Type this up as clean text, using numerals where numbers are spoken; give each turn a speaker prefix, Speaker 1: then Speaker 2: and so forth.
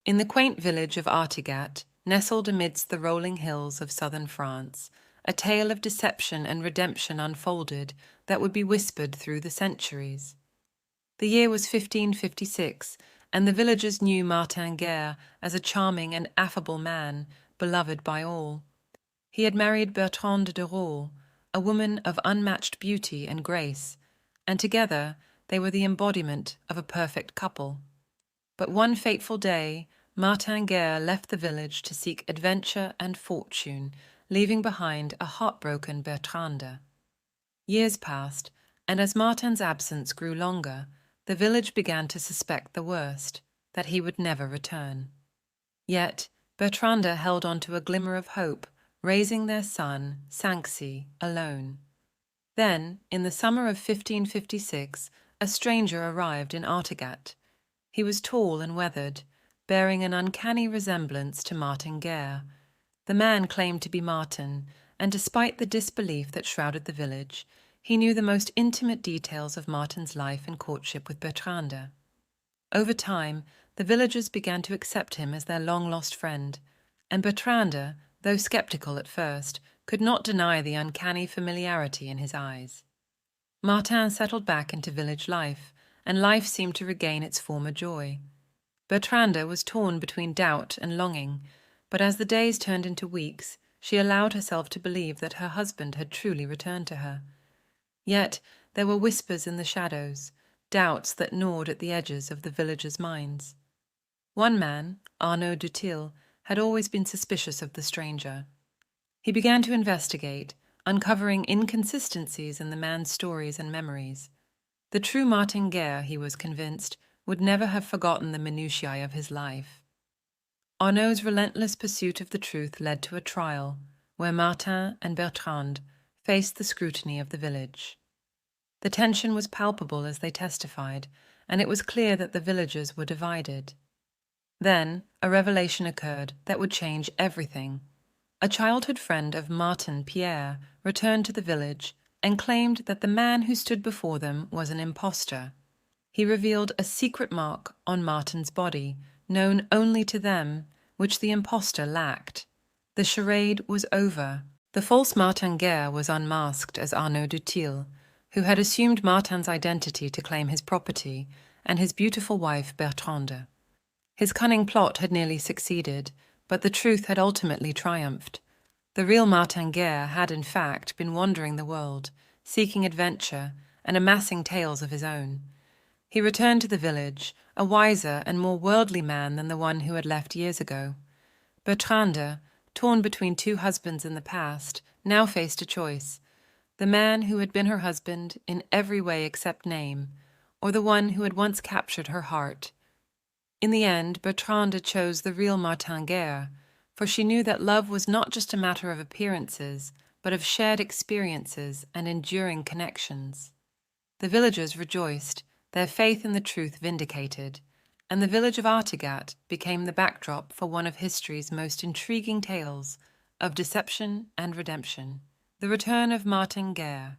Speaker 1: In the quaint village of Artigat, nestled amidst the rolling hills of southern France, a tale of deception and redemption unfolded that would be whispered through the centuries. The year was 1556, and the villagers knew Martin Guerre as a charming and affable man, beloved by all. He had married Bertrande de Rolles, a woman of unmatched beauty and grace, and together they were the embodiment of a perfect couple. But one fateful day, Martin Guerre left the village to seek adventure and fortune, leaving behind a heartbroken Bertrande. Years passed, and as Martin's absence grew longer, the village began to suspect the worst, that he would never return. Yet Bertrande held on to a glimmer of hope, raising their son, Sanxi, alone. Then, in the summer of 1556, a stranger arrived in Artigat. He was tall and weathered, bearing an uncanny resemblance to Martin Guerre. The man claimed to be Martin, and despite the disbelief that shrouded the village, he knew the most intimate details of Martin's life and courtship with Bertrande. Over time, the villagers began to accept him as their long-lost friend, and Bertrande, though skeptical at first, could not deny the uncanny familiarity in his eyes. Martin settled back into village life, and life seemed to regain its former joy. Bertrande was torn between doubt and longing, but as the days turned into weeks, she allowed herself to believe that her husband had truly returned to her. Yet there were whispers in the shadows, doubts that gnawed at the edges of the villagers' minds. One man, Arnaud Dutil, had always been suspicious of the stranger. He began to investigate, uncovering inconsistencies in the man's stories and memories. The true Martin Guerre, he was convinced, would never have forgotten the minutiae of his life. Arnaud's relentless pursuit of the truth led to a trial, where Martin and Bertrande faced the scrutiny of the village. The tension was palpable as they testified, and it was clear that the villagers were divided. Then a revelation occurred that would change everything. A childhood friend of Martin, Pierre, returned to the village and claimed that the man who stood before them was an impostor. He revealed a secret mark on Martin's body, known only to them, which the impostor lacked. The charade was over. The false Martin Guerre was unmasked as Arnaud Dutil, who had assumed Martin's identity to claim his property, and his beautiful wife Bertrande. His cunning plot had nearly succeeded, but the truth had ultimately triumphed. The real Martin Guerre had, in fact, been wandering the world, seeking adventure and amassing tales of his own. He returned to the village, a wiser and more worldly man than the one who had left years ago. Bertrande, torn between two husbands in the past, now faced a choice: the man who had been her husband in every way except name, or the one who had once captured her heart. In the end, Bertrande chose the real Martin Guerre, for she knew that love was not just a matter of appearances, but of shared experiences and enduring connections. The villagers rejoiced, their faith in the truth vindicated, and the village of Artigat became the backdrop for one of history's most intriguing tales of deception and redemption, the return of Martin Guerre.